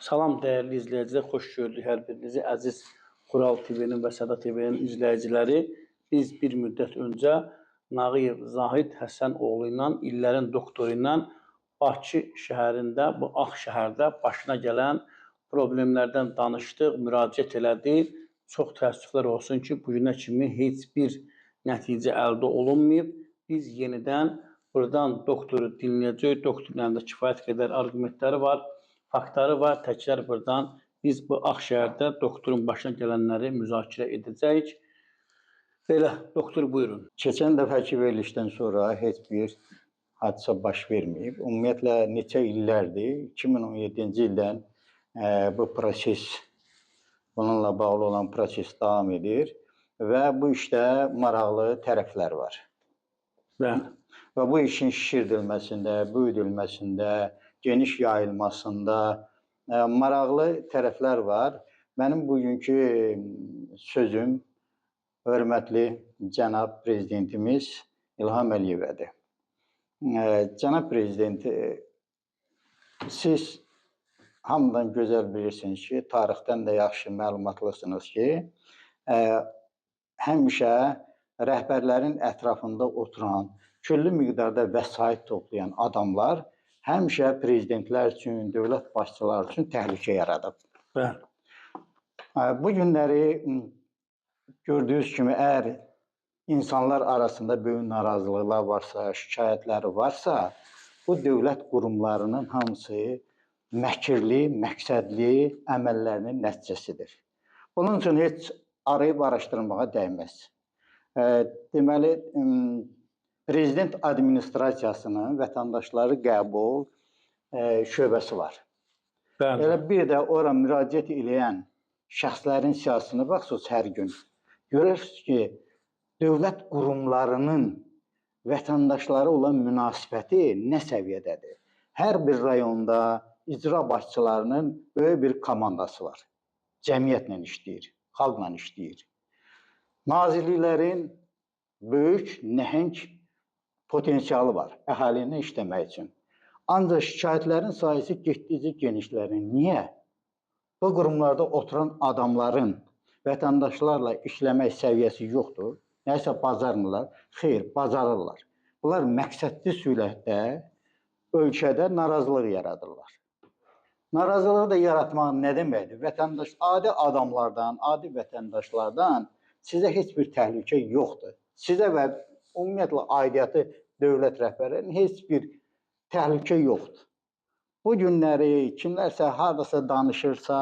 Salam dəyərli izləyicilər, xoş gördük hər birinizi. Əziz Xural TV-nin və Səda TV-nin izləyiciləri, biz bir müddət öncə Nağıyev Zahid Həsənoğlu ilə, illərin doktoru ilə Bakı şəhərində, bu Ağ şəhərdə başına gələn problemlərdən danışdıq, müraciət elədik. Çox təəssüflər olsun ki, bugünə kimi heç bir nəticə əldə olunmayıb. Biz yenidən buradan doktoru dinləyəcəyik. Doktorun əlində kifayət qədər arqumentləri var, faktları var. Təkrar buradan biz bu Ağ şəhərdə doktorun başına gələnləri müzakirə edəcəyik. Belə, doktor buyurun. Keçən dəfəki verilişdən sonra heç bir hadisə baş verməyib. Ümumiyyətlə, neçə illərdir, 2017-ci ildən bu proses, bununla bağlı olan proses davam edir və bu işdə maraqlı tərəflər var. Və bu işin şişirdilməsində, büyüdülməsində, geniş yayılmasında maraqlı tərəflər var. Mənim bugünkü sözüm hörmətli cənab prezidentimiz İlham Əliyevədir. Cənab prezident, siz hamıdan gözəl bilirsiniz ki, tarixdən də yaxşı məlumatlısınız ki, həmişə rəhbərlərin ətrafında oturan, küllü miqdarda vəsait toplayan adamlar həmişə prezidentlər üçün, dövlət başçıları üçün təhlükə yaradıb. Bu günləri gördüyünüz kimi, əgər insanlar arasında böyük narazılıqlar varsa, şikayətləri varsa, bu dövlət qurumlarının hamısı məkirli, məqsədli əməllərinin nəticəsidir. Bunun üçün heç arayıb araşdırmağa dəyməz. Deməli, prezident administrasiyasının vətəndaşları qəbul şöbəsi var. Elə bir də ora müraciət edən şəxslərin siyasətine baxsınız hər gün. Görürsünüz ki, dövlət qurumlarının vətəndaşları olan münasibəti nə səviyyədədir? Hər bir rayonda icra başçılarının böyük bir komandası var. Cəmiyyətlə işləyir, xalqla işləyir. Nazirliklərin böyük, nəhəng potensialı var əhali ilə işləmək üçün. Ancaq şikayətlərin sayısı getdikcə genişlənir. Niyə? Bu qurumlarda oturan adamların vətəndaşlarla işləmək səviyyəsi yoxdur. Nəsə bacarmırlar? Xeyr, bacarırlar. Bunlar məqsədli sürətdə ölkədə narazılıq yaradırlar. Narazılığı da yaratmaq nə deməkdir? Vətəndaş, adi adamlardan, adi vətəndaşlardan sizə heç bir təhlükə yoxdur. Sizə və ümumiyyətlə aidiyyatı dövlət rəhbərlərinin heç bir təhlükə yoxdur. Bu günləri kimlərsə haradasa danışırsa,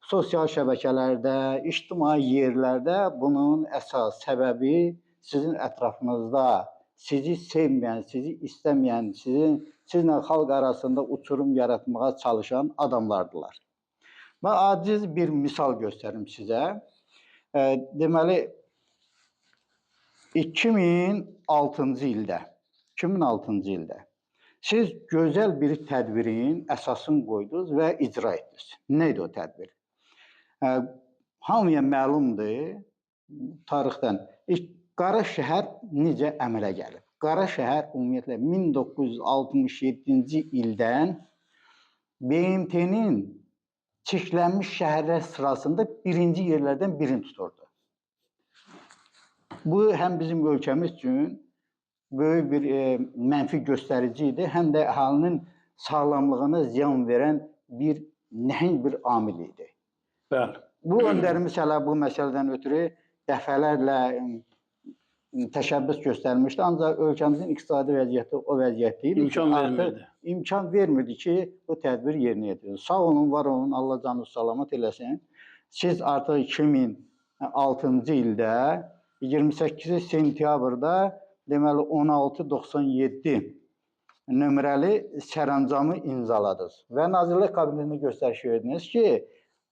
sosial şəbəkələrdə, ictimai yerlərdə bunun əsas səbəbi sizin ətrafınızda sizi sevməyən, sizi istəməyən, sizlə xalq arasında uçurum yaratmağa çalışan adamlardılar. Mən aciz bir misal göstərim sizə. Deməli, 2006-cı ildə siz gözəl bir tədbirin əsasını qoydunuz və icra etdiniz. Nə idi o tədbir? Hamıya məlumdur tarixdən. Qara şəhər necə əmələ gəlib? Qara şəhər ümumiyyətlə 1967-ci ildən BMT-nin çirklənmiş şəhərlər sırasında birinci yerlərdən birini tuturdu. Bu, həm bizim ölkəmiz üçün böyük bir mənfi göstərici idi, həm də əhalinin sağlamlığına ziyan verən bir nəhəng bir amil idi. Bu öndərimiz hələ bu məsələdən ötürü dəfələrlə təşəbbüs göstərmişdi, ancaq ölkəmizin iqtisadi vəziyyəti o vəziyyət deyil. İmkan vermirdi ki, bu tədbir yerinə yetirilsin. Sağ olun, var olun, Allah canınızı salamat eləsin. Siz artıq 2006-cı ildə 28 sentyabrda deməli 1697 nömrəli sərəncamı imzaladınız və Nazirlər Kabinetində göstəriş verdiniz ki,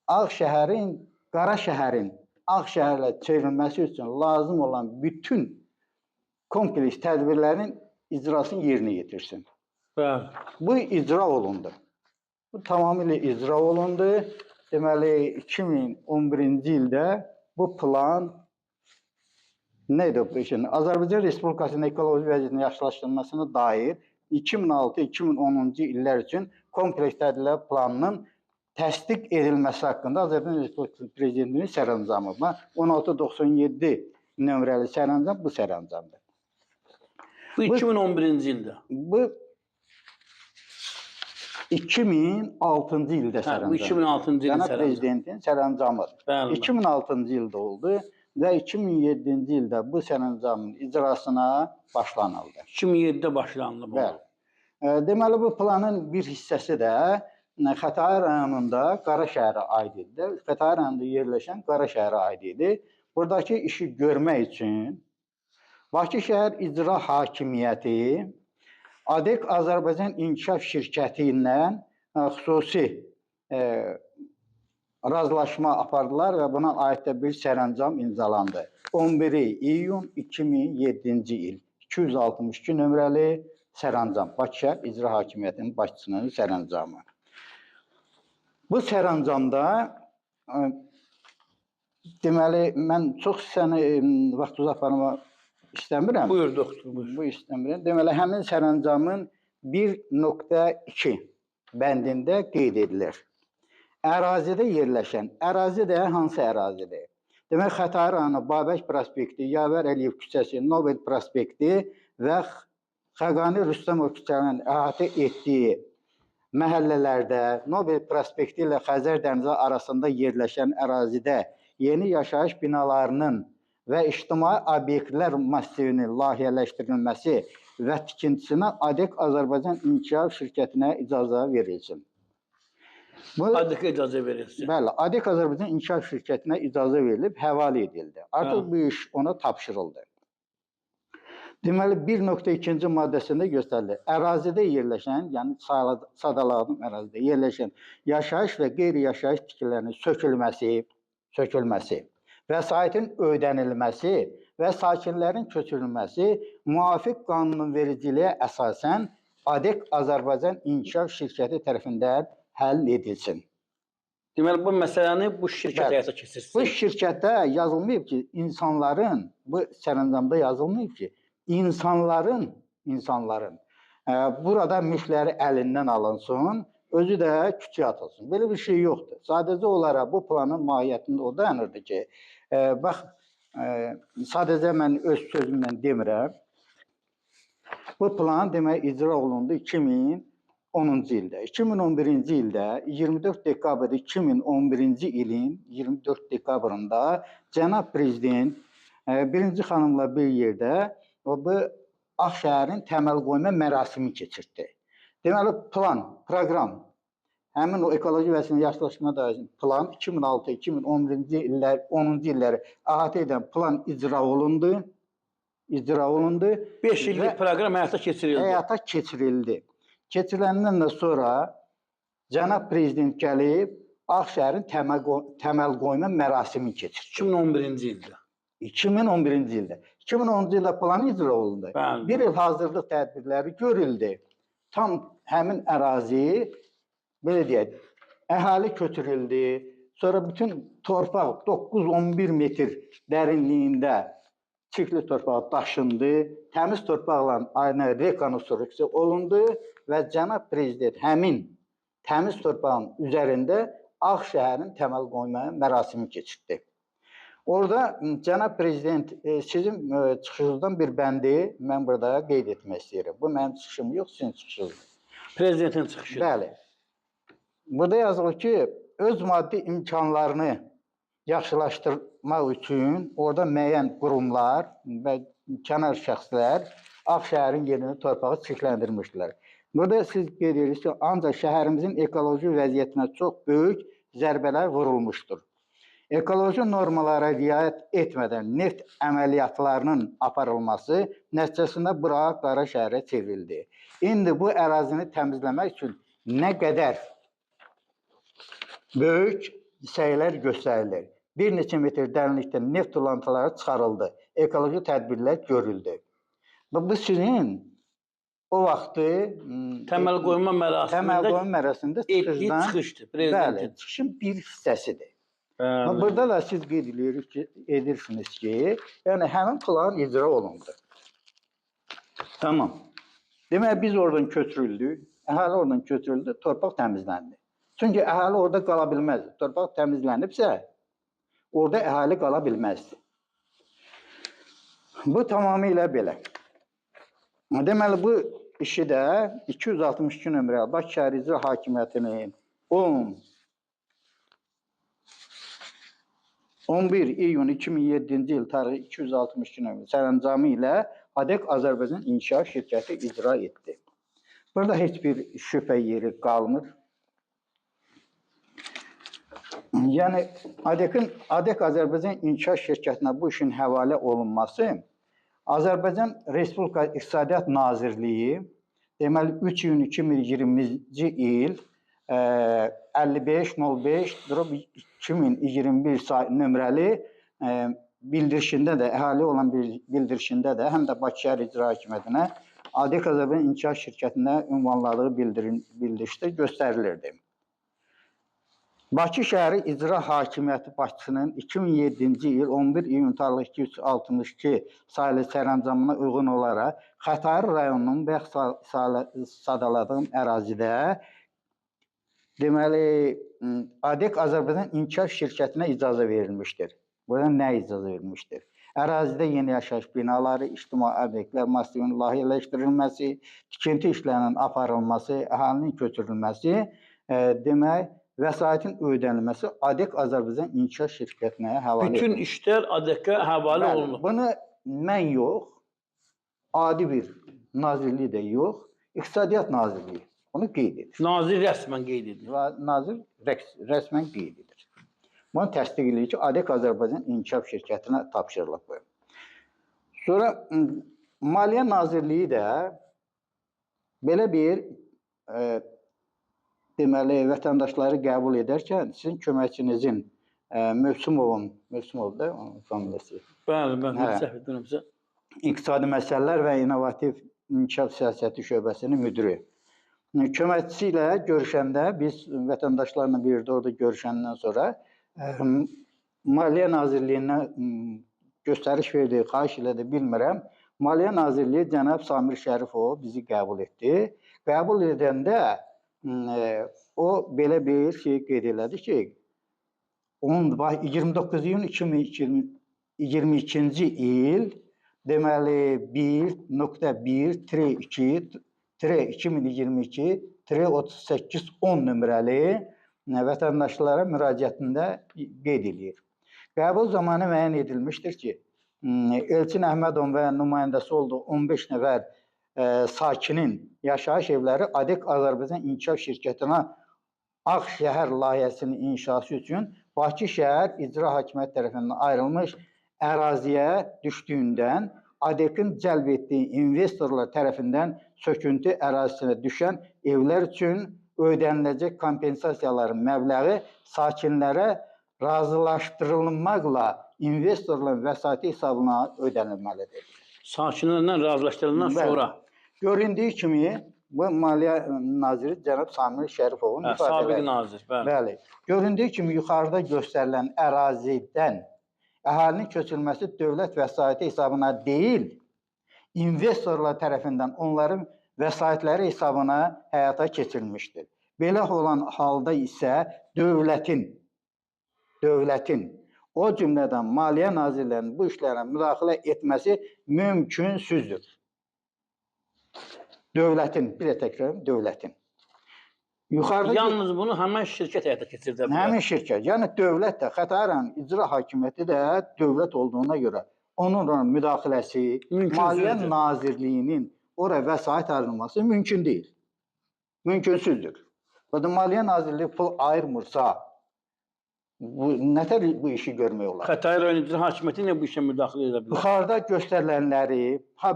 Ağ şəhərin, Qara şəhərin Ağ şəhərlə çevrilməsi üçün lazım olan bütün kompleks tədbirlərin icrasını yerinə yetirsin. Bu icra olundu. Bu tamamilə icra olundu. Deməli, 2011-ci ildə bu plan nə idi bu işin? Azərbaycan Respublikasının ekoloji vəziyyətinin yaxşılaşdırılmasına dair 2006-2010-cu illər üçün kompleks tədbirlər planının təsdiq edilməsi haqqında Azərbaycan Respublikası Prezidentinin sərəncamı var. 1697 nömrəli sərəncam bu sərəncamdır. Bu 2011-ci ildə. Bu 2006-cı ildə Bu sərəncam. 2006-cı ilin Cənab Prezidentin sərəncamıdır. Bəli. 2006-cı ildə oldu və 2007-ci ildə bu sərəncamın icrasına başlanıldı. 2007-də başlandı bu. Bəli. Deməli bu planın bir hissəsi də Xətai rayonunda Qara şəhərə aid idi. Xətai rayonunda yerləşən Qara şəhərə aid idi. Buradakı işi görmək üçün Bakı şəhər İcra Hakimiyyəti ADEC Azərbaycan İnkişaf Şirkəti ilə xüsusi razılaşma apardılar və buna aid də bir sərəncam imzalandı. 11 iyun 2007-ci il 262 nömrəli sərəncam. Bakı şəhər İcra Hakimiyyətinin başçısının sərəncamı. Bu sərəncamda deməli mən çox səni vaxt uzatmamaq istəmirəm. Buyur doktor, buyur. Bu istəmirəm. Deməli həmin sərəncamın 1.2 bəndində qeyd edilir. Ərazidə yerləşən, ərazi də hansı ərazidir? Demək Xətai rayonu Babək prospekti, Yavər Əliyev küçəsi, Nobel prospekti və Xəqani Rüstəmov küçələrinin əhatə etdiyi məhəllələrdə Nobel prospekti ilə Xəzər dənizi arasında yerləşən ərazidə yeni yaşayış binalarının və ictimai obyektlər massivinin layihələşdirilməsi və tikintisinə ADEC Azərbaycan İnkişaf Şirkətinə icazə verilsin. ADEC icazə verilsin. Bəli, ADEC Azərbaycan İnkişaf Şirkətinə icazə verilib, həvalə edildi. Artıq bu iş ona tapşırıldı. Deməli 1.2-ci maddəsində göstərilir. Ərazidə yerləşən, yəni sadaladığım ərazidə yerləşən yaşayış və qeyri-yaşayış tikililərinin sökülməsi, vəsaitin ödənilməsi və sakinlərin köçürülməsi müvafiq qanunvericiliyə əsasən ADEC Azərbaycan İnkişaf Şirkəti tərəfindən həll edilsin. Deməli bu məsələni bu şirkət həyata keçirsin. Bu şirkətdə yazılmayıb ki, insanların, bu sərəncamda yazılmayıb ki, insanların burada mülkləri əlindən alınsın, özü də küçüyə atılsın. Belə bir şey yoxdur. Sadəcə olaraq bu planın mahiyyətində o dayanırdı ki, bax, sadəcə mən öz sözümlə demirəm. Bu plan demək icra olundu 2010-cu ildə. 2011-ci ildə 24 dekabr 2011-ci ilin 24 dekabrında Cənab Prezident birinci xanımla bir yerdə bu Ağşəhərin təməl qoyma mərasimi keçirdi. Deməli plan, proqram, həmin o ekoloji və yaşlaşma dairəsinin plan 2006-2011-ci illər, 10-cu illəri əhatə edən plan icra olundu. 5 illik proqram həyata keçirildi. Keçiriləndən sonra Cənab Prezident gəlib Ağşəhərin təməl qoyma mərasimi keçirdi. 2011-ci ildə. 2011-ci ildə. 2010-cu ildə plan icra olundu. Bəli. Bir il hazırlıq tədbirləri görüldü. Tam həmin ərazi, belə deyək, əhali köçürüldü. Sonra bütün torpaq 9-11 metr dərinliyində çirkli torpaq daşındı. Təmiz torpaqla aynı rekonstruksiya olundu və Cənab Prezident həmin təmiz torpağın üzərində Ağşəhərin təməl qoyma mərasimi keçirdi. Orada Cənab Prezident sizin çıxışınızdan bir bəndi mən burada qeyd etmək istəyirəm. Bu mənim çıxışım yox, sizin çıxışınızdır. Prezidentin çıxışı. Bəli. Burada yazılır ki, öz maddi imkanlarını yaxşılaşdırmaq üçün orada müəyyən qurumlar və kənar şəxslər Ağşəhərin yerini, torpağı çirkləndirmişdilər. Burada siz qeyd edirsiniz ki, ancaq şəhərimizin ekoloji vəziyyətinə çox böyük zərbələr vurulmuşdur. Ekoloji normalara riayət etmədən neft əməliyyatlarının aparılması nəticəsində bura Qara şəhərə çevrildi. İndi bu ərazini təmizləmək üçün nə qədər böyük səylər göstərilir. Bir neçə metr dərinlikdə neft tulantıları çıxarıldı. Ekoloji tədbirlər görüldü. Bu sizin o vaxtı təməl qoyma mərasimində çıxışdır. Bəli, çıxışın bir hissəsidir. Burada da siz qeyd edirsiniz ki, yəni həmin plan icra olundu. Tamam. Demək biz oradan köçürüldük, əhali oradan köçürüldü, torpaq təmizləndi. Çünki əhali orada qala bilməz. Torpaq təmizlənibsə, orada əhali qala bilməz. Bu tamamilə belə. Deməli, bu işi də 262 nömrə Bakı şəhər İcra Hakimiyyətinin 11 iyun 2007-ci il tarixi 262 nömrə sərəncamı ilə ADEC Azərbaycan İnkişaf Şirkəti icra etdi. Burada heç bir şübhə yeri qalmır. Yəni, ADEC Azərbaycan İnkişaf Şirkətinə bu işin həvalə olunması Azərbaycan Respublika İqtisadiyyat Nazirliyi deməli 3 iyun 2020-ci il 55.05/2021 nömrəli bildirişində də, əhali olan bildirişində də, həm də Bakı şəhər İcra Hakimiyyətinə ADEC Azərbaycan İnkişaf Şirkətinə ünvanladığı bildirişdə göstərilirdi. Bakı şəhəri İcra Hakimiyyəti başçısının 2007-ci il 11 iyun tarixli 262 sayılı sərəncamına uyğun olaraq Xətai rayonunun Bəx sadaladığım ərazidə deməli ADEC Azərbaycan İnkişaf Şirkətinə icazə verilmişdir. Burada nə icazə verilmişdir? Ərazidə yeni yaşayış binaları, ictimai obyektlər massivinin layihələşdirilməsi, tikinti işlərinin aparılması, əhalinin köçürülməsi, demək, vəsaitin ödənilməsi ADEC Azərbaycan İnkişaf Şirkətinə həvalə edilir. Bütün işlər ADEC-ə həvalə olunur. Bunu mən yox, adi bir nazirlik də yox, İqtisadiyyat Nazirliyi bunu qeyd edir. Nazir rəsmən qeyd edir. Nazir rəsmən qeyd edir. Bunu təsdiq edir ki, ADEC Azərbaycan İnkişaf Şirkətinə tapşırılıb. Sonra Maliyyə Nazirliyi də belə bir deməli, vətəndaşları qəbul edərkən sizin köməkçinizin Mövsümov da onun familiyası. Bəli, səhv edirəmsə. İqtisadi Məsələlər və İnnovativ İnkişaf Siyasəti şöbəsinin müdiri. Köməkçisi ilə görüşəndə, biz vətəndaşlarla bir yerdə orada görüşəndən sonra Maliyyə Nazirliyinə göstəriş verdi, xahiş elədi, bilmirəm. Maliyyə Nazirliyi cənab Samir Şərifov bizi qəbul etdi. Qəbul edəndə o belə bir şey qeyd elədi ki, 29 iyun 2022-ci il deməli 1.1-2-2022-38-10 nömrəli vətəndaşlara müraciətində qeyd edir. Qəbul zamanı müəyyən edilmişdir ki, Elçin Əhmədov və nümayəndəsi olduğu 15 nəfər sakinin yaşayış evləri ADEC Azərbaycan İnkişaf Şirkətinə Ağşəhər layihəsinin inşası üçün Bakı şəhər İcra Hakimiyyəti tərəfindən ayrılmış əraziyə düşdüyündən ADEC-in cəlb etdiyi investorlar tərəfindən söküntü ərazisinə düşən evlər üçün ödəniləcək kompensasiyaların məbləği sakinlərə razılaşdırılmaqla investorların vəsaiti hesabına ödənilməlidir. Sakinlərlə razılaşdırılandan sonra. Göründüyü kimi, bu Maliyyə Naziri cənab Samir Şərifovun ifadələri. Sabiq nazir, bəli. Göründüyü kimi, yuxarıda göstərilən ərazidən əhalinin köçürülməsi dövlət vəsaiti hesabına deyil, investorlar tərəfindən onların vəsaitləri hesabına həyata keçirilmişdir. Belə olan halda isə dövlətin, o cümlədən Maliyyə Nazirlərinin bu işlərə müdaxilə etməsi mümkünsüzdür. Dövlətin, bir də təkrarım, dövlətin. Yalnız bunu həmən şirkət həyata keçirdə bilər. Həmin şirkət, yəni dövlət də, Xətai rayon İcra Hakimiyyəti də dövlət olduğuna görə onun müdaxiləsi, Maliyyə Nazirliyinin oraya vəsait ayrılması mümkün deyil. Mümkünsüzdür. Maliyyə Nazirliyi pul ayırmırsa, nətər bu işi görmək olar? Xətai rayon İcra Hakimiyyəti ilə bu işə müdaxilə edə bilər? Yuxarıda göstərilənləri,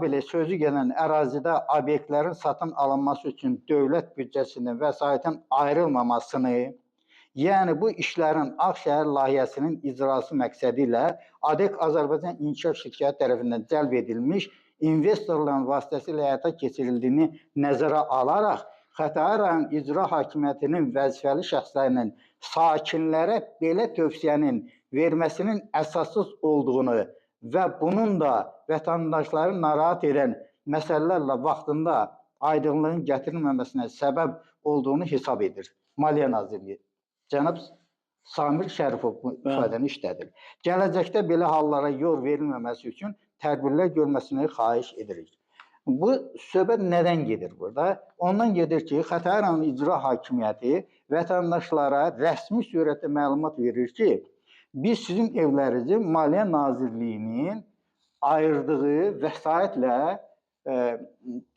belə sözü gələn ərazidə obyektlərin satın alınması üçün dövlət büdcəsindən vəsaitin ayrılmamasını, yəni bu işlərin Ağşəhər layihəsinin icrası məqsədi ilə ADEC Azərbaycan İnkişaf Şirkəti tərəfindən cəlb edilmiş investorların vasitəsilə həyata keçirildiyini nəzərə alaraq, Xətai rayon İcra Hakimiyyətinin vəzifəli şəxslərinin sakinlərə belə tövsiyənin verməsinin əsassız olduğunu və bunun da vətəndaşları narahat edən məsələlərlə vaxtında aydınlığın gətirilməməsinə səbəb olduğunu hesab edir. Maliyyə Nazirliyi. Cənab Samir Şərifov bu ifadəni işlədir. Gələcəkdə belə hallara yol verilməməsi üçün tədbirlər görməsini xahiş edirik. Bu söhbət nədən gedir burada? Ondan gedir ki, Xətai rayon icra hakimiyyəti vətəndaşlara rəsmi surətdə məlumat verir ki, biz sizin evlərinizi Maliyyə Nazirliyinin ayırdığı vəsaitlə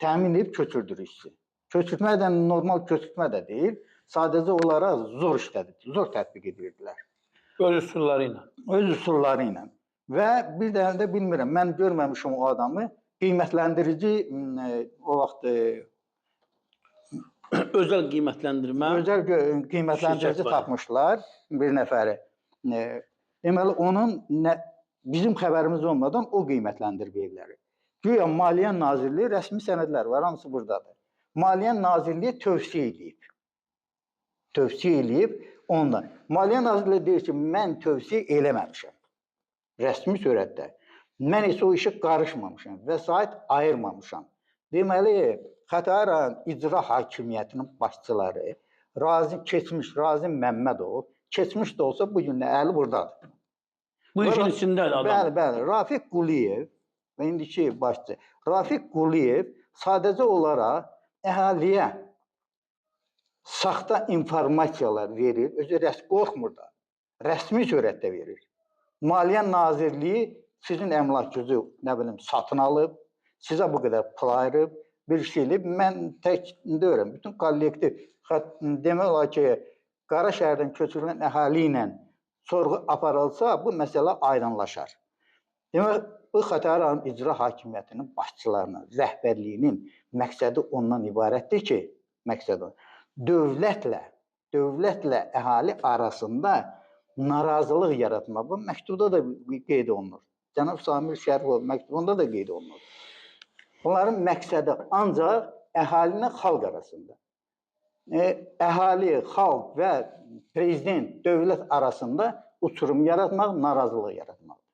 təmin edib köçürdürük sizi. Köçürtmə də normal köçürtmə də deyil, sadəcə onlara zor işlədir, zor tətbiq edirdilər. Öz üsulları ilə. Öz üsulları ilə. Və bir dənə də bilmirəm, mən görməmişim o adamı, qiymətləndirici o vaxt Özəl qiymətləndirmə. Özəl qiymətləndirici tapmışlar bir nəfəri. Deməli, onun bizim xəbərimiz olmadan o qiymətləndirib evləri. Güya Maliyyə Nazirliyi rəsmi sənədlər var, hamısı buradadır. Maliyyə Nazirliyi tövsiyə edib. Tövsiyə edib ondan. Maliyyə Nazirliyi deyir ki, mən tövsiyə eləməmişəm. Rəsmi surətdə. Mən isə o işə qarışmamışam, vəsait ayırmamışam. Deməli, Xətai rayon icra hakimiyyətinin başçıları keçmiş Razi Məmmədov, keçmiş də olsa bu gün də əli buradadır. Bu işin içindədir adam. Bəli. Rafiq Quliyev və indiki başçı Rafiq Quliyev sadəcə olaraq əhaliyə saxta informasiyalar verir, özü qorxmur da, rəsmi surətdə verir. Maliyyə Nazirliyi sizin əmlakınızı, nə bilim, satın alıb, sizə bu qədər pul ayırıb, bir şey eləyib. Mən tək deyirəm, bütün kollektiv, demək olar ki, Qaraşəhərdən köçürülən əhali ilə sorğu aparılsa, bu məsələ aydınlaşar. Demək, bu Xətai rayon icra hakimiyyətinin başçılarının, rəhbərliyinin məqsədi ondan ibarətdir ki, dövlətlə əhali arasında narazılıq yaratmaq. Bu məktubda da qeyd olunur. Cənab Samir Şərifov məktubunda da qeyd olunur. Bunların məqsədi ancaq əhali ilə xalq arasında. Əhali, xalq və prezident, dövlət arasında uçurum yaratmaq, narazılıq yaratmaqdır.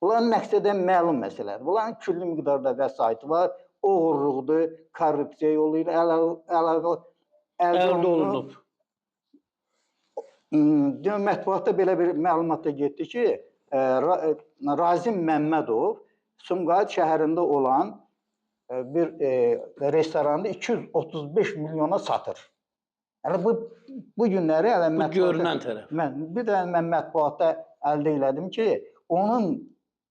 Bunların məqsədi məlum məsələdir. Bunların külli miqdarda vəsaiti var, oğurluqdur, korrupsiya yolu ilə əldə olunub. Mətbuatda belə bir məlumat da getdi ki, Razi Məmmədov Sumqayıt şəhərində olan bir restoranda 235 milyona satır. Yəni bu günləri bu görünən tərəf. Bir də mən mətbuatda əldə elədim ki, onun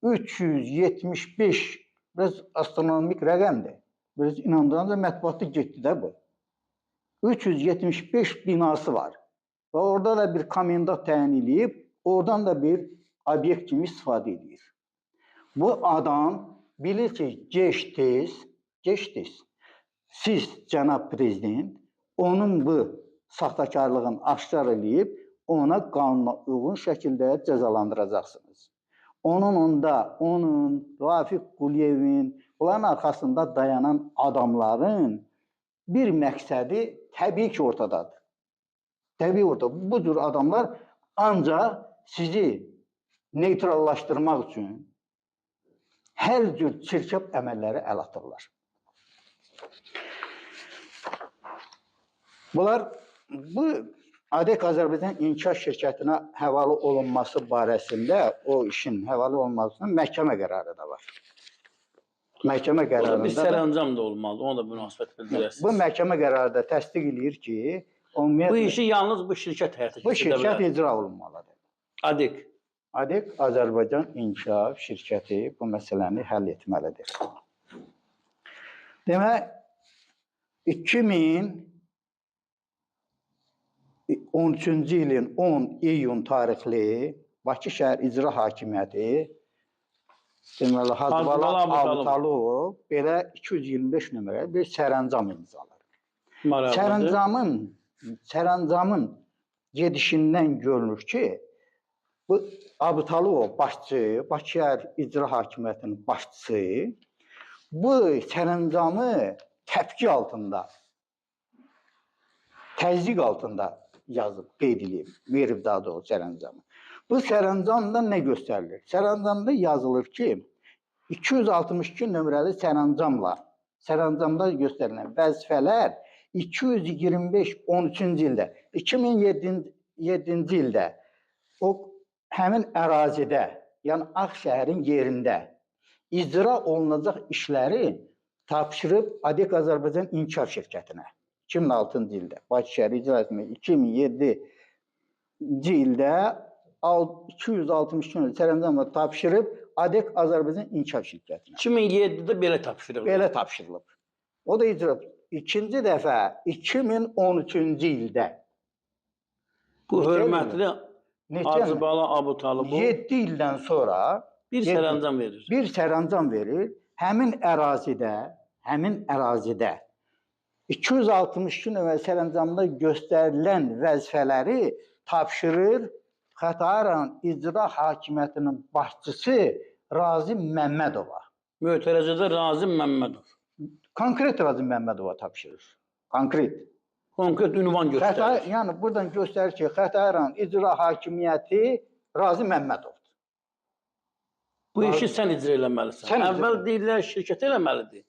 375 biraz astronomik rəqəmdir. Biraz inandırıcı mətbuatda getdi də bu. 375 binası var. Və orada da bir komendant təyin edib, oradan da bir obyekt kimi istifadə edir. Bu adam bilir ki, gec-tez, siz, cənab prezident, onun bu saxtakarlığını aşkar edib, ona qanuna uyğun şəkildə cəzalandıracaqsınız. Onun, Rafiq Quliyevin, bunların arxasında dayanan adamların bir məqsədi təbii ki, ortadadır. Təbii ortada. Bu cür adamlar ancaq sizi neytrallaşdırmaq üçün hər cür çirkəb əməlləri əl atırlar. Bunlar bu ADEC Azərbaycan İnkişaf Şirkətinə həvalə olunması barəsində o işin həvalə olunmasının məhkəmə qərarı da var. Məhkəmə qərarında bir sərəncam da olmalı, ona da münasibət bildirəsiniz. Bu məhkəmə qərarı da təsdiq edir ki, bu işi yalnız bu şirkət həyata keçirə bilər. Bu şirkət icra olunmalıdır. ADEC. ADEC Azərbaycan İnkişaf Şirkəti bu məsələni həll etməlidir. Demək, 2013-cü ilin 10 iyun tarixli Bakı şəhər İcra Hakimiyyəti deməli, Hacıbala Abtalov belə 225 nömrəli bir sərəncam imzalar. Sərəncamın gedişindən görünür ki, bu Abtalov başçı, Bakı şəhər İcra Hakimiyyətinin başçısı bu sərəncamı təpki altında, təzyiq altında yazıb, qeyd edib, verib daha doğrusu sərəncamı. Bu sərəncamda nə göstərilir? Sərəncamda yazılır ki, 262 nömrəli sərəncamda göstərilən vəzifələr 225-13-cü ildə, 2007-ci ildə o həmin ərazidə, yəni Ağşəhərin yerində icra olunacaq işləri tapşırıb ADEC Azərbaycan İnkişaf Şirkətinə 2006-cı ildə Bakı şəhəri icra etmək 2007-ci ildə 262 nömrəli sərəncamla tapşırıb ADEC Azərbaycan İnkişaf Şirkətinə. 2007-də belə tapşırılıb. Belə tapşırılıb. O da icra. İkinci dəfə 2013-cü ildə. Bu hörmətli Hacıbala Abutalı bu 7 ildən sonra bir sərəncam verir. Bir sərəncam verir. Həmin ərazidə 262 nömrəli sərəncamda göstərilən vəzifələri tapşırır Xətai rayon İcra Hakimiyyətinin başçısı Razim Məmmədova. Möhtərəzədə Razim Məmmədov. Konkret Razim Məmmədova tapşırır. Konkret ünvan göstərir. Yəni buradan göstərir ki, Xətai rayon İcra Hakimiyyəti Razim Məmmədovdur. Bu işi sən icra eləməlisən. Əvvəl deyirlər şirkət eləməlidir.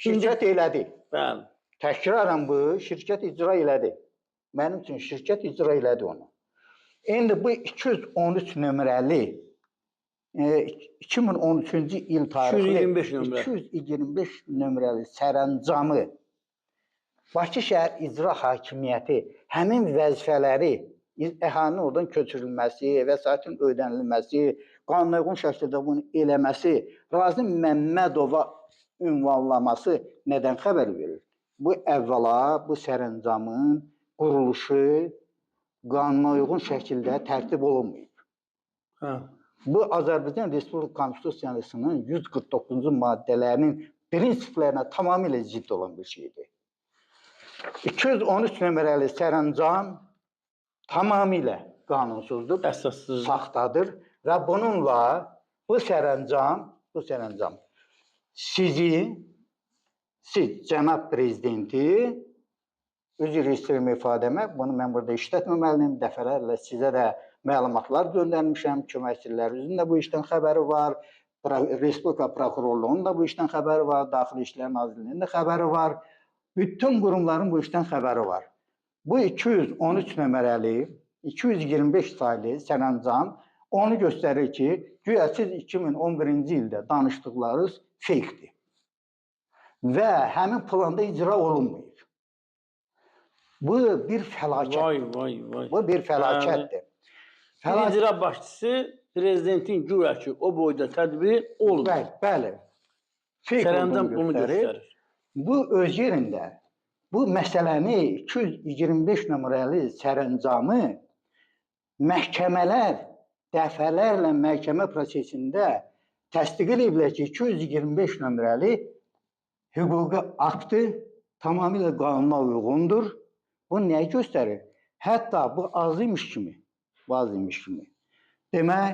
Şirkət elədi. Bəli. Təkrarən bu şirkət icra elədi. Mənim üçün şirkət icra elədi onu. İndi bu 213 nömrəli 2013-cü il tarixli 225 nömrəli sərəncamı Bakı şəhər icra hakimiyyəti həmin vəzifələri əhalinin oradan köçürülməsi, vəsaitin ödənilməsi, qanuna uyğun şəkildə bunu eləməsi, Razim Məmmədova ünvanlaması nədən xəbər verir? Bu əvvəla bu sərəncamın quruluşu qanuna uyğun şəkildə tərtib olunmayıb. Bu Azərbaycan Respublika Konstitusiyasının 149-cu maddələrinin prinsiplərinə tamamilə zidd olan bir şeydir. 213 nömrəli sərəncam tamamilə qanunsuzdur, əsassızdır, saxtadır və bununla bu sərəncam siz cənab prezidenti üzr istəyirəm ifadəmə, bunu mən burada işlətməməliyim, dəfələrlə sizə də məlumatlar göndərmişəm, köməkçilərinizin də bu işdən xəbəri var, Respublika Prokurorluğunun da bu işdən xəbəri var, Daxili İşlər Nazirliyinin də xəbəri var, bütün qurumların bu işdən xəbəri var. Bu 213 nömrəli, 225 saylı sərəncam onu göstərir ki, güya siz 2011-ci ildə danışdıqlarınız feyqdir və həmin planda icra olunmayıb. Bu bir fəlakətdir. Bu bir fəlakətdir. İcra başçısı prezidentin güya ki, o boyda tədbir olmur. Bəli. Sərəncam bunu göstərir. Bu öz yerində, bu məsələni 225 nömrəli sərəncamı məhkəmələr dəfələrlə məhkəmə prosesində təsdiq ediblər ki, 225 nömrəli hüquqi aktı tamamilə qanuna uyğundur. Bu nəyi göstərir? Hətta bu az imiş kimi. Demək,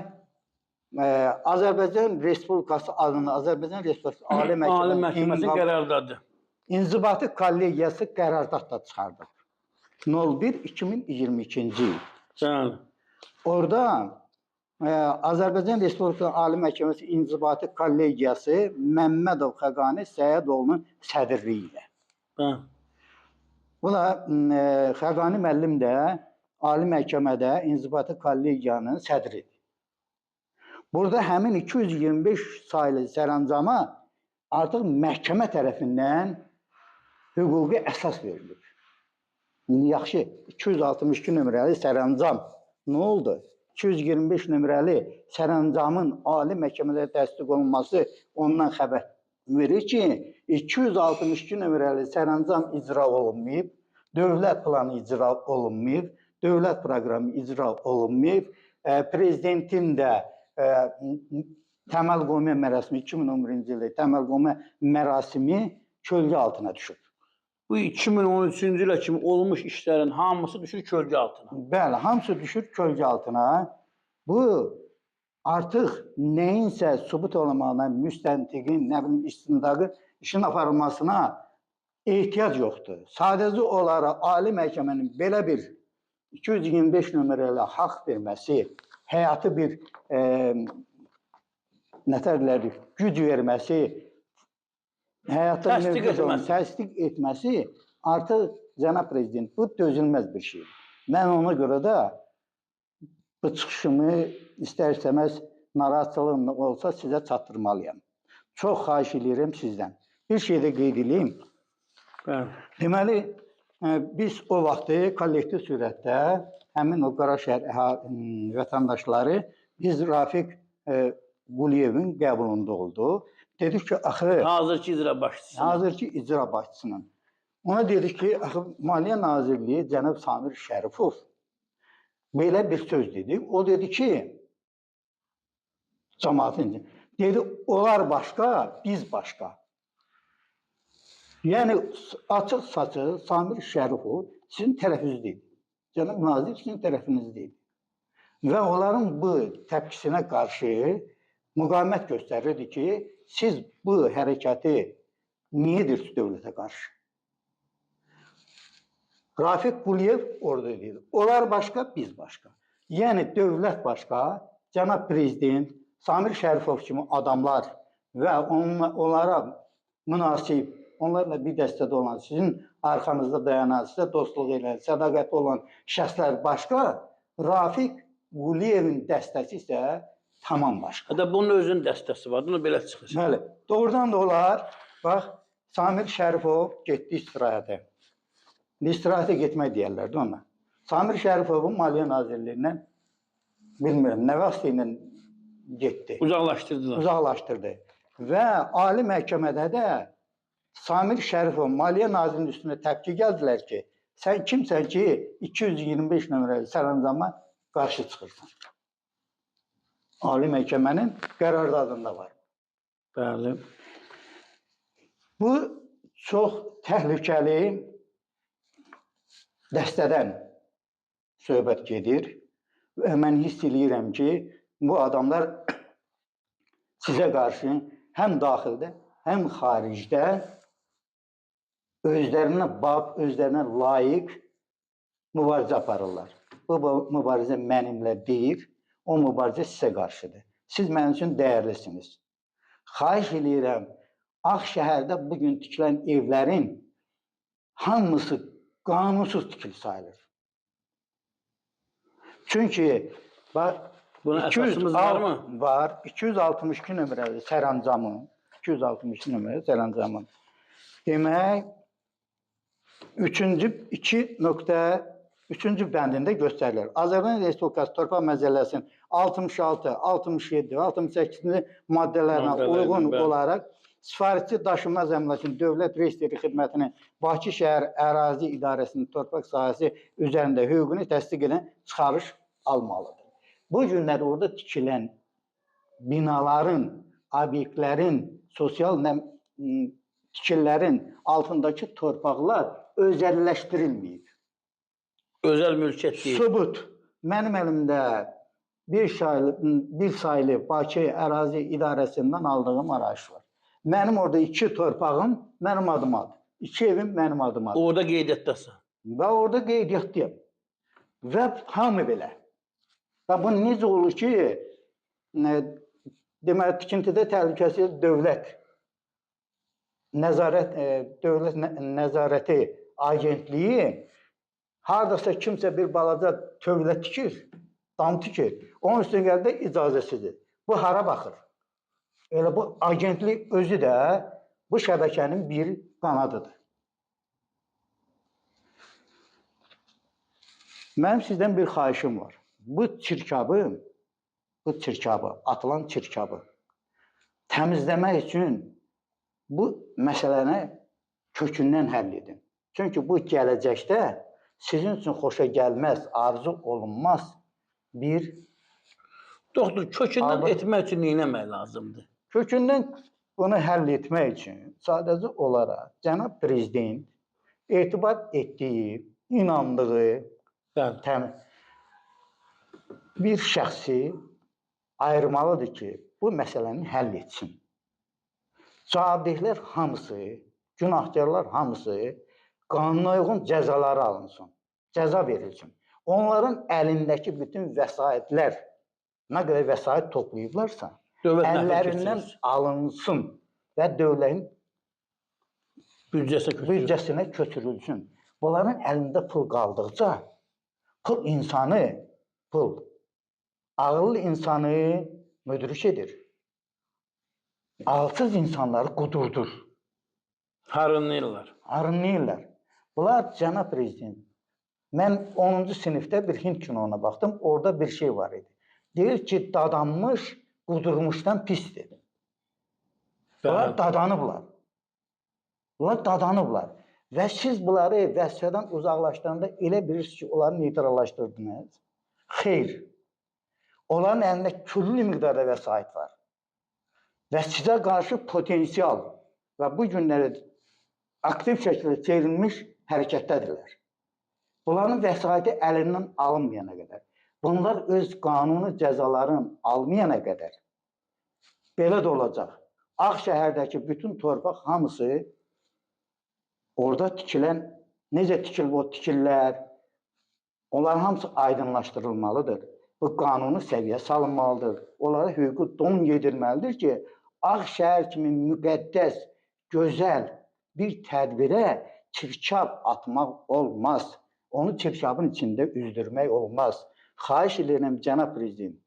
Azərbaycan Respublikası adını Azərbaycan Respublikası Ali Məhkəməsinin qərardadır. İnzibati kollegiyası qərardat da çıxardı. 01-2022-ci il. Bəli. Orada Azərbaycan Respublikası Ali Məhkəməsi İnzibati kollegiyası Məmmədov Xəqani Səyyədoğlu'nun sədrliyi ilə. Bəli. Buna Xəqani müəllim də Ali Məhkəmədə İnzibati kollegiyanın sədridir. Burada həmin 225 sayılı sərəncama artıq məhkəmə tərəfindən hüquqi əsas verilir. Yaxşı, 262 nömrəli sərəncam nə oldu? 225 nömrəli sərəncamın Ali Məhkəmədə təsdiq olunması ondan xəbər verir ki, 262 nömrəli sərəncam icra olunmayıb, dövlət planı icra olunmayıb, dövlət proqramı icra olunmayıb, prezidentin də təməl qoyma mərasimi 2011-ci ildə təməl qoyma mərasimi kölgə altına düşüb. Bu 2013-cü ilə kimi olmuş işlərin hamısı düşür kölgə altına. Bəli, hamısı düşür kölgə altına. Bu artıq nəyinsə sübut olmağına, müstəntiqin, nə bilim, istintaqı işin aparılmasına ehtiyac yoxdur. Sadəcə olaraq Ali Məhkəmənin belə bir 225 nömrəli haqq verməsi, həyatı bir güc verməsi, həyatda təsdiq etməsi artıq cənab prezident, bu dözülməz bir şeydir. Mən ona görə də bu çıxışımı istər-istəməz narahatçılığım olsa sizə çatdırmalıyam. Çox xahiş edirəm sizdən. Bir şey də qeyd edeyim. Deməli, biz o vaxtı kollektiv surətdə həmin o Qaraşəhər vətəndaşları biz Rafiq Quliyevin qəbulunda oldu. Dedik ki, axı Hazırki icra başçısının. Ona dedik ki, axı Maliyyə Nazirliyi cənab Samir Şərifov belə bir söz dedi. O dedi ki, cəmaətin dedi, onlar başqa, biz başqa. Yəni açıq-saçıq Samir Şərifov sizin tərəfinizdeydi. Cənab Nazir sizin tərəfinizdeydi. Və onların bu təpkisinə qarşı müqavimət göstərirdi ki, siz bu hərəkəti niyə edirsiniz dövlətə qarşı? Rafiq Quliyev orada deyir. Onlar başqa, biz başqa. Yəni dövlət başqa, cənab prezident, Samir Şərifov kimi adamlar və onlara münasib, onlarla bir dəstədə olan, sizin arxanızda dayanan, sizə dostluq edən, sədaqətli olan şəxslər başqa, Rafiq Quliyevin dəstəsi isə tamam başqa. Hətta bunun özünün dəstəsi var, bunu belə çıxır. Bəli, doğrudan da olar, bax, Samir Şərifov getdi istirahətə. İstirahətə getmək deyərlərdi ona. Samir Şərifovun Maliyyə Nazirliyindən, bilmirəm, nə vasitə ilə getdi. Uzaqlaşdırdı. Və Ali məhkəmədə də Samir Şərifov Maliyyə Nazirliyinin üstünə təpki gəldilər ki, sən kimsən ki 225 nömrəli sərəncama qarşı çıxırsan. Ali məhkəmənin qərardadında var. Bəli. Bu çox təhlükəli dəstədən söhbət gedir və mən hiss edirəm ki, bu adamlar sizə qarşı həm daxildə, həm xaricdə özlərinə bab, özlərinə layiq mübarizə aparırlar. Bu mübarizə mənimlə deyil, o mübarizə sizə qarşıdır. Siz mənim üçün dəyərlisiniz. Xahiş edirəm, Ağşəhərdə bugün tikilən evlərin hamısı qanunsuz tikili sayılır. Çünki buna əsasımız varmı? Var. 262 nömrəli sərəncamın, 262 nömrəli sərəncamın. Demək, 3-cü bəndində göstərilir. Azərbaycan Respublikası Torpaq Məcəlləsinin 66, 67 və 68-ci maddələrinə uyğun olaraq sifarişçi daşınmaz əmlakın Dövlət Reyestri Xidmətinin Bakı Şəhər Ərazi İdarəsinin torpaq sahəsi üzərində hüququnu təsdiq edən çıxarış almalıdır. Bu günlər orada tikilən binaların, obyektlərin, sosial tikililərin altındakı torpaqlar özəlləşdirilməyib. Özəl mülkiyyət deyil. Sübut. Mənim əlimdə bir sayılı Bakı Ərazi İdarəsindən aldığım araç var. Mənim orada 2 torpağım mənim adımadır. 2 evim mənim adımadır. Orada qeydiyyatdasın. Və orada qeydiyyatdayım. Və hamı belə. Və bu necə olur ki, deməli, tikintidə təhlükəsizlik dövlət nəzarəti agentliyi hardasa kimsə bir balaca tövlə tikir, dam tikir. Onun üstünə gəldə icazəsidir. Bu hara baxır? Elə bu agentlik özü də bu şəbəkənin bir qanadıdır. Mənim sizdən bir xahişim var. Bu çirkabı, atılan çirkabı təmizləmək üçün bu məsələni kökündən həll edin. Çünki bu gələcəkdə sizin üçün xoşa gəlməz, arzu olunmaz bir... Doktor, kökündən etmək üçün neynəmək lazımdır? Kökündən bunu həll etmək üçün sadəcə olaraq cənab prezident etibar etdiyi, inandığı bir şəxsi ayırmalıdır ki, bu məsələni həll etsin. Cavabdehlər hamısı, günahkarlar hamısı qanuna uyğun cəzaları alınsın, cəza verilsin. Onların əlindəki bütün vəsaitlər, nə qədər vəsait toplayıblarsa, əllərindən alınsın və dövlətin büdcəsinə köçürülsün. Bunların əlində pul qaldıqca, pul ağıllı insanı müdrik edir. Ağılsız insanları qudurdur. Arınlayırlar. Bunlar, cənab prezident, mən 10-cu sinifdə bir Hind kinona baxdım, orada bir şey var idi. Deyir ki, dadanmış, qudurmuşdan pisdir. Bunlar dadanıblar. Və siz bunları vəzifədən uzaqlaşdıranda elə bilirsiniz ki, onları neytrallaşdırdınız. Xeyr. Onların əlində küllü miqdarda vəsait var. Və sizə qarşı potensial və bu günləri aktiv şəkildə çevrilmiş hərəkətdədirlər. Bunların vəsaiti əlindən alınmayana qədər, bunlar öz qanuni cəzalarını almayana qədər belə də olacaq. Ağşəhərdəki bütün torpaq hamısı orada tikilən, necə tikilib o tikillər, onların hamısı aydınlaşdırılmalıdır. Bu qanuni səviyyə salınmalıdır. Onlara hüquqi don yedirməlidir ki, Ağşəhər kimi müqəddəs, gözəl bir tədbirə çirkab atmaq olmaz. Onu çirkabın içində üzdürmək olmaz. Xahiş edirəm, cənab prezident,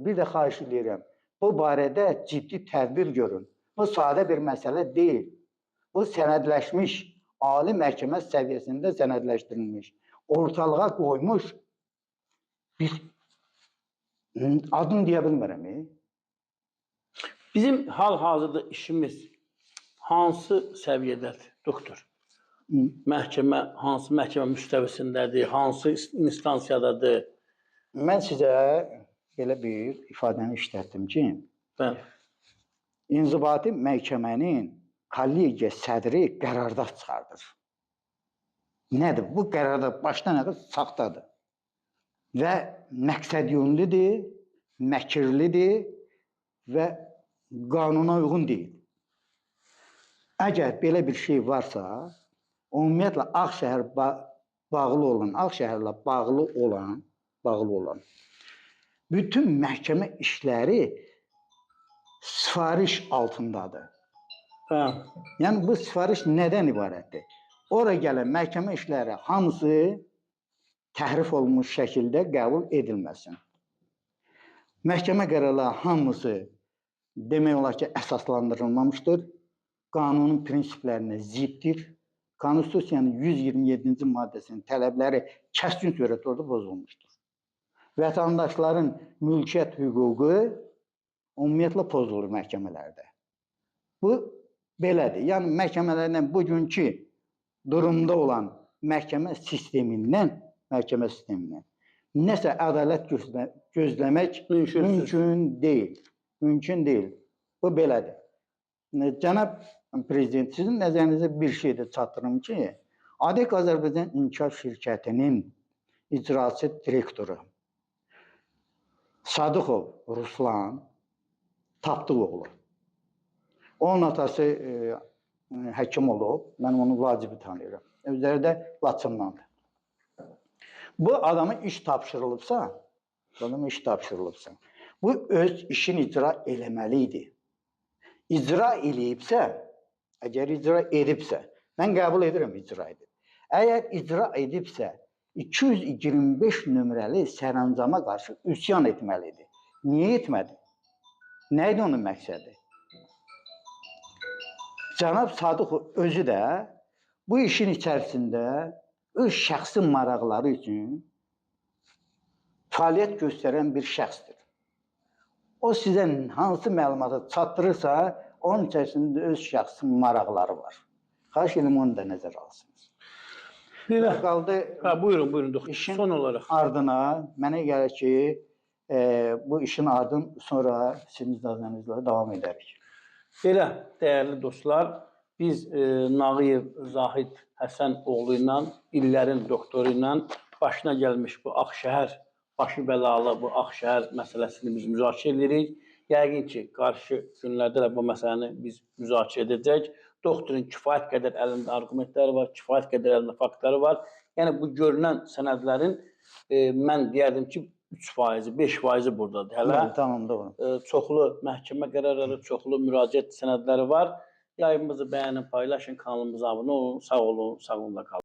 bir də xahiş edirəm, bu barədə ciddi tədbir görün. Bu sadə bir məsələ deyil. Bu sənədləşmiş, ali məhkəmə səviyyəsində sənədləşdirilmiş, ortalığa qoymuş bir adını deyə bilmirəm. Bizim hal-hazırda işimiz hansı səviyyədədir, doktor? Hansı məhkəmə müstəvisindədir, hansı instansiyadadır? Mən sizə belə bir ifadəni işlətdim ki, İnzibati məhkəmənin kollegiya sədri qərardat çıxardır. Nədir? Bu qərardat başdan ayağa saxtadır. Və məqsədyönlüdür, məkirlidir və qanuna uyğun deyil. Əgər belə bir şey varsa, ümumiyyətlə Ağşəhərlə bağlı olan bütün məhkəmə işləri sifariş altındadır. Yəni bu sifariş nədən ibarətdir? Ora gələn məhkəmə işləri hamısı təhrif olunmuş şəkildə qəbul edilməsin. Məhkəmə qərarları hamısı demək olar ki, əsaslandırılmamışdır. Qanunun prinsiplərinə ziddir. Konstitusiyanın 127-ci maddəsinin tələbləri kəskin surətdə orada pozulmuşdur. Vətəndaşların mülkiyyət hüququ ümumiyyətlə pozulur məhkəmələrdə. Bu belədir. Yəni məhkəmələrdən bugünkü durumda olan məhkəmə sistemindən nəsə ədalət gözləmək mümkün deyil. Bu belədir. Cənab prezident, sizin nəzərinizə bir şey də çatdırım ki, ADEC Azərbaycan İnkişaf Şirkətinin icraçı direktoru Sadıxov Ruslan Tapdıqoğlu. Onun atası həkim olub, mən onu vacibi tanıyıram. Özləri də Laçındandır. Bu adama iş tapşırılıbsa, bu öz işini icra eləməli idi. İcra eləyibsə, əgər icra edibsə, mən qəbul edirəm icra edib. Əgər icra edibsə, 225 nömrəli sərəncama qarşı üsyan etməlidir. Niyə etmədi? Nə idi onun məqsədi? Cənab Sadıqov özü də bu işin içərisində öz şəxsi maraqları üçün fəaliyyət göstərən bir şəxsdir. O sizə hansı məlumatı çatdırırsa, onun içərisində öz şəxsi maraqları var. Xahiş edirəm onu da nəzərə alsınız. Buyurun doktor. Son olaraq. Ardına mənə gəlir ki, bu işin ardın sonra sizin icazənizlə davam edərik. Belə, dəyərli dostlar, biz Nağıyev Zahid Həsənoğlu ilə, illərin doktoru ilə başına gəlmiş bu Ağşəhər, başı bəlalı bu Ağşəhər məsələsini biz müzakirə edirik. Yəqin ki, qarşı günlərdə də bu məsələni biz müzakirə edəcək. Doktorun kifayət qədər əlində arqumentləri var, kifayət qədər əlində faktları var. Yəni, bu görünən sənədlərin mən deyərdim ki, 3%, 5% buradadır. Hələ tamam, doğru. Çoxlu məhkəmə qərarları, çoxlu müraciət sənədləri var. Yayımımızı bəyənin, paylaşın, kanalımıza abunə olun. Sağ olun, sağlıqla qalın.